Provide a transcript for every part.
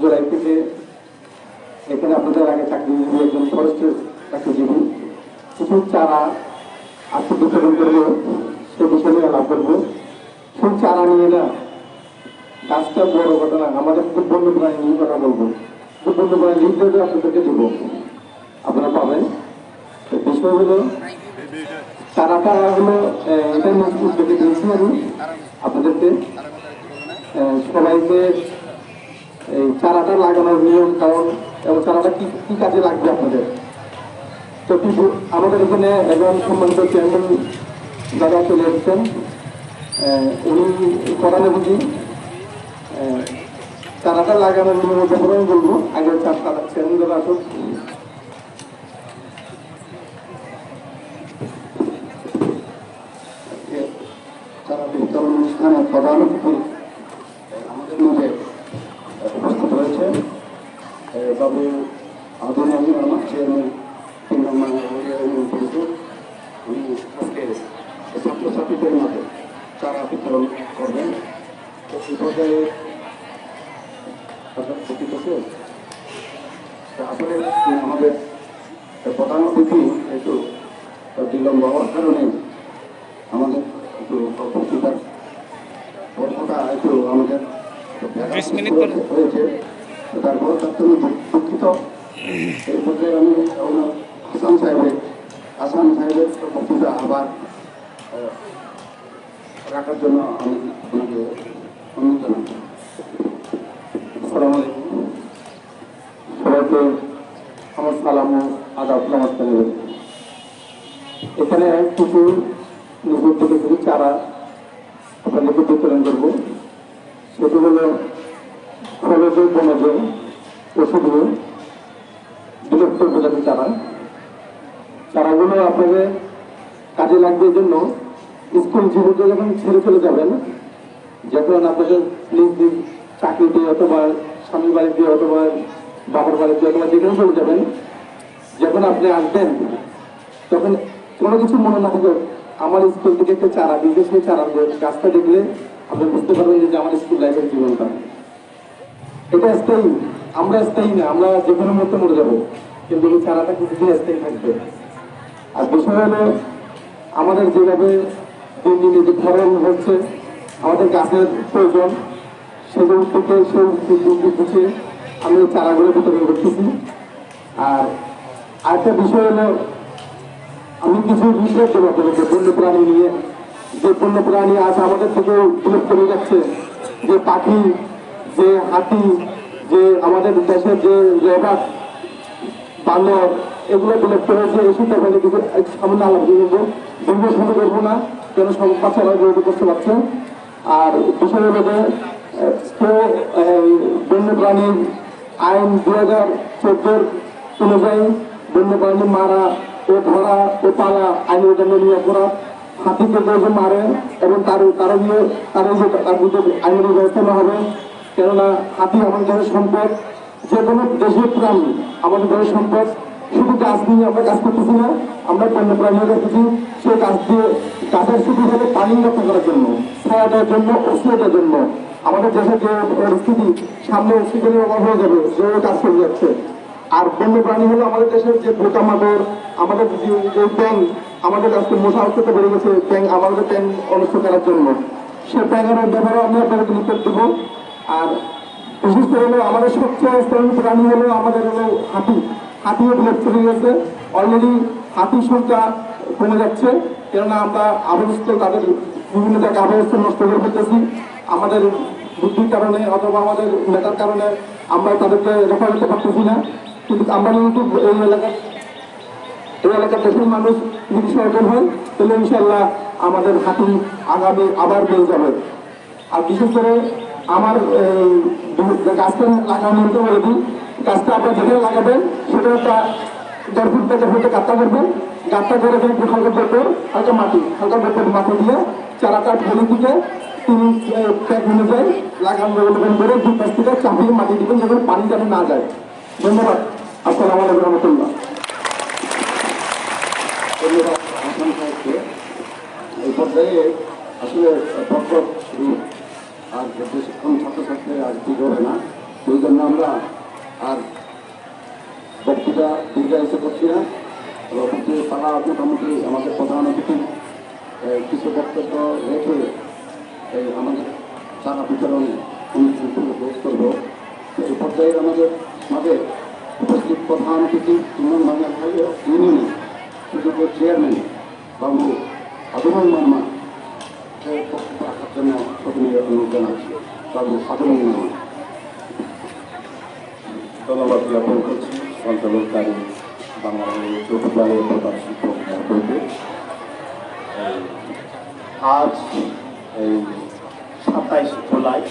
জোড়াই থেকে এখানে আপনাদের আগে চাকরিজীবী একজন ফরেস্টের চাকরিজীবী কিছু চারা আজকে বিতরণ করবো, সে বিষয়ে নিয়ে আলাপ করবো। সেই চারা নিয়ে না গাছটা বড় কথা না, আমাদের খুব বন্যপ্রাণী নিয়ে কথা বলবো। খুব বন্যপ্রাণী লিখতে আপনাদেরকে দেবো, আপনারা পাবেন। বিষয় হলো চারাটা হলো এটাই উদ্যোগে দিয়েছি আমি আপনাদেরকে সবাইকে এই চারাটা লাগানোর নিয়ম কারণ এবং চারাটা কি কি কাজে লাগবে আপনাদের। তো আমাদের এখানে একজন সম্মানিত চেয়ারম্যান যারা চলে এসেছেন, উনি করানো বুঝি চারাটা লাগানোর নিয়ম ব্যাপারে আমি বলবো। আগে চেয়ারম্যান যারা আসুক। চারা বিতরণ অনুষ্ঠানে প্রধান অতিথি আমাদের মধ্যে উপস্থিত রয়েছে বাবু আদম আলী রহমান, চেয়ারম্যান 3 নম্বর পরিষদ। উনি আজকে ছাত্রছাত্রীদের মাঝে চারা বিতরণ করবেন। তো এই পর্যায়ে আসলে আমাদের প্রধান অতিথি একটু বিলম্ব হওয়ার কারণে আমাদের একটু বক্তৃতার পর্বটা একটু আমাদের হয়েছে, তারপর তার জন্য দুঃখিত। এই পর্যায়ে আমি হাসান সাহেবের বক্তৃতা আবার রাখার জন্য আমি আপনাকে অনুরোধ জানাচ্ছি। আসসালামু আলাইকুম, সবাইকে আমার সালাম ও আদাব নমস্কার। এখানে কিছু নিজের থেকে কিছু চারা আপনাদেরকে বিতরণ করবো। সেটি হলো ফলজ বনজ ওষুধীয় বিলুপ্ত প্রজাতির চারাগুলো আপনাদের কাজে লাগবে। এই জন্য স্কুল জীবনকে যখন ছেড়ে চলে যাবেন, যখন আপনাদের নিজ নিজ চাকরিতে অথবা স্বামীর বাড়িতে অথবা বাবার বাড়িতে অথবা যেখানে চলে যাবেন, যখন আপনি আসবেন তখন কোনো কিছু মনে না থাকে আমার স্কুল থেকে একটা চারা বিশেষ করে চারা গাছটা দেখলে আপনি বুঝতে পারবেন যে আমার স্কুল লাইফের জীবনটা এটা স্থায়ী। আমরা স্থায়ী না, আমরা যে কোনো মুহূর্তে মরে যাবো, কিন্তু এই চারাটা কিছুদিন স্থায়ী থাকবে। আর বিষয় হলো আমাদের যেভাবে দিন দিন যে ফলন হচ্ছে, আমাদের গাছের প্রয়োজন, সেগুলো থেকে সেই বুঝে আমি চারাগুলো বিতরণ করতেছি। আর আরেকটা বিষয় হলো আমি কিছু বিষয় দেবো আপনাদেরকে বন্যপ্রাণী নিয়ে। যে বন্যপ্রাণী আজ আমাদের থেকে বিলুপ্ত হয়ে যাচ্ছে, যে পাখি, যে হাতি, যে আমাদের দেশের যে লেবাক বানর, এগুলো বিলুপ্ত হয়েছে। এসব ব্যাপারে কিছু সামনে আলাপ করবো, দীর্ঘ সময় করবো না, কেন সব বাচ্চারা বিরোধী করতে পারছে। আর বিষয় হলো যে বন্যপ্রাণীর আইন 2014 অনুযায়ী বন্যপ্রাণী মারা ও ধরা ও পালা আইনের জন্য নিয়ে করা, হাতিকে যে মারে এবং তার বিরুদ্ধে আইনের ব্যবস্থা নেওয়া হবে। কেননা হাতি আমাদের দেশের সম্পদ, যে কোনো দেশের প্রাণী আমাদের দেশের সম্পদ। শুধু গাছ নিয়ে আমরা কাজ করতেছি না, আমরা বন্যপ্রাণী করতেছি। সেই গাছ দিয়ে গাছের শুধু হলে পানি রক্ষা করার জন্য, ছায়া দেওয়ার জন্য, অক্সিজেনের জন্য। আমাদের দেশের যে পরিস্থিতি, সামনে অক্সিজেনের অভাব হয়ে যাবে, যে কাজ করে যাচ্ছে। আর বন্যপ্রাণী হলো আমাদের দেশের যে পোকামাকড়, আমাদের যে ব্যাঙ, আমাদের আজকে মশা হতে বেড়ে গেছে ব্যাঙ, আমাদের ব্যাঙ অনিষ্ট করার জন্য। সে ব্যাঙের ব্যাপারেও আমি আপনাদেরকে নিষেধ দেবো। আর বিশেষ করে হলো আমাদের সবচেয়ে স্থানীয় প্রাণী হলো আমাদের হলো হাতিও বিলুপ্ত হয়ে গেছে অলরেডি। হাতির সংখ্যা কমে যাচ্ছে, কেননা আমরা আবহাওয়া তাদের বিভিন্ন জায়গায় আবহাওয়া নষ্ট করে ফেলতেছি। আমাদের বুদ্ধির কারণে অথবা আমাদের নেতার কারণে আমরা তাদেরকে রক্ষা করতে পারতেছি না। কিন্তু আমরা কিন্তু এই এলাকার দেশের মানুষ যদি সচেতন হয়, তাহলে ইনশাল্লাহ আমাদের হাতি আগামী আবার বেড়ে যাবে। আর বিশেষ করে আমার গাছটা লাগানো নিতে বলে দিই, গাছটা আপনার যেখানে লাগাবেন সেটা একটা 1.5 ফুট 1.5 ফুটে গাছটা করবেন। গাছটা করে হালকা পেপার, হালকা মাটি দিয়ে চারাটা ফেলে দিকে 3 প্যাক অনুযায়ী লাগানো করে 2 পাশ থেকে চাপিয়ে মাটি দিবেন, যেন পানি যেন না যায়। ধন্যবাদ। আসসালামু আলাইকুম রহমতুল্লাহ। ধন্যবাদ হাসান সাহেবকে। এই পর্যায়ে আসলে আর বেশিক্ষণ ছাত্রছাত্রীরা আজ ঠিক হবে না। সেই জন্য আমরা আর বক্তৃতা দীর্ঘায়িত করছি না। তারা মোটামুটি আমাদের প্রধান অতিথি কিছু বক্তব্য রেখে আমাদের টাকা বিতরণ অনুষ্ঠান শেষ করবো। এই পর্যায়ে আমাদের মাঝে উপস্থিত প্রধান অতিথি ইউনিয়নের সুযোগ্য চেয়ারম্যান বাবু আদমুল মার্মা বক্তব্য রাখার জন্য সদনীয় অনুরোধ জানাচ্ছি। বাবু আদমুল মার্মা। ধন্যবাদ জ্ঞাপন করছি সঞ্চালনকারী বাংলাদেশ চট্টগ্রামের প্রধান শিক্ষক মহোদয়কে। আজ এই 27 জুলাই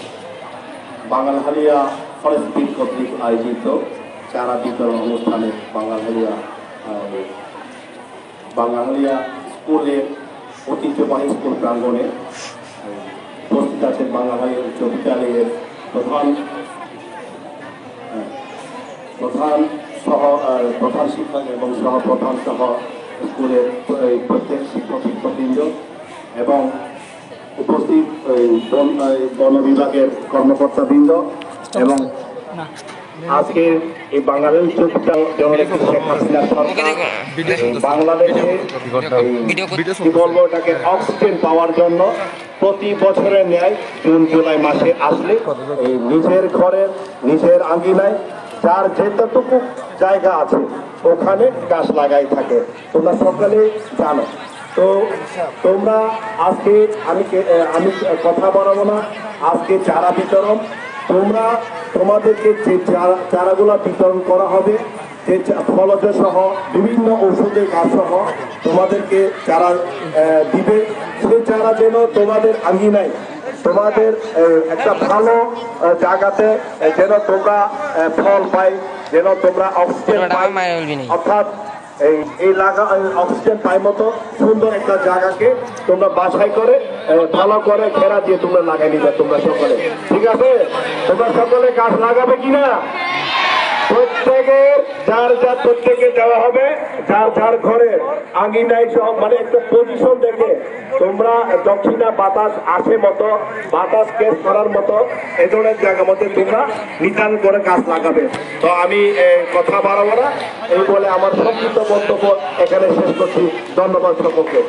বাঙালহালিয়া ফরেস্ট কর্তৃক আয়োজিত চারা বিতরণ অনুষ্ঠানে বাঙালহালিয়া স্কুলের ঐতিহ্যবাহী স্কুল প্রাঙ্গণে উপস্থিত আছেন বাঙালহালিয়া উচ্চ বিদ্যালয়ের প্রধান শিক্ষক এবং সহপ্রধান সহ স্কুলের প্রত্যেক শিক্ষকবৃন্দ এবং উপস্থিত বন বিভাগের কর্মকর্তাবৃন্দ এবং আজকের এই বাংলাদেশ বাংলাদেশে কি বলবো এটাকে অক্সিজেন পাওয়ার জন্য প্রতি বছরের ন্যায় জুন জুলাই মাসে আসলে এই নিজের ঘরের নিজের আঙ্গিনায় যার যেতটুকু জায়গা আছে ওখানে গাছ লাগাই থাকে, তোমরা সকলে জানো। তো তোমরা আজকে আমি কথা বলবো না, আজকে চারা বিতরণ তোমরা তোমাদেরকে যে চারাগুলো বিতরণ করা হবে, যে ফলজ সহ বিভিন্ন ঔষধের গাছ সহ তোমাদেরকে চারা দিবে, সেই চারা যেন তোমাদের আঙ্গিনায় তোমাদের একটা ভালো জায়গাতে যেন তোমরা ফল পাই, যেন তোমরা অক্সিজেন পাই, অর্থাৎ এই অক্সিজেন পাই মতো সুন্দর একটা জায়গাকে তোমরা বাছাই করে ভালো করে ঘেরা দিয়ে তোমরা লাগাই নিবে তোমরা সকলে। ঠিক আছে, তোমরা সকলে গাছ লাগাবে কিনা? প্রত্যেকে দেওয়া হবে যার যার ঘরে আঙিনায় সব, মানে একটা পজিশন দেখে তোমরা দক্ষিণা বাতাস আসে মতো, বাতাস কেস করার মতো এই ধরনের জায়গার মধ্যে তোমরা নিতান করে গাছ লাগাবে। তো আমি কথা বাড়াবো না, এই বলে আমার সংক্ষিপ্ত বক্তব্য এখানে শেষ করছি। ধন্যবাদ সকলকে।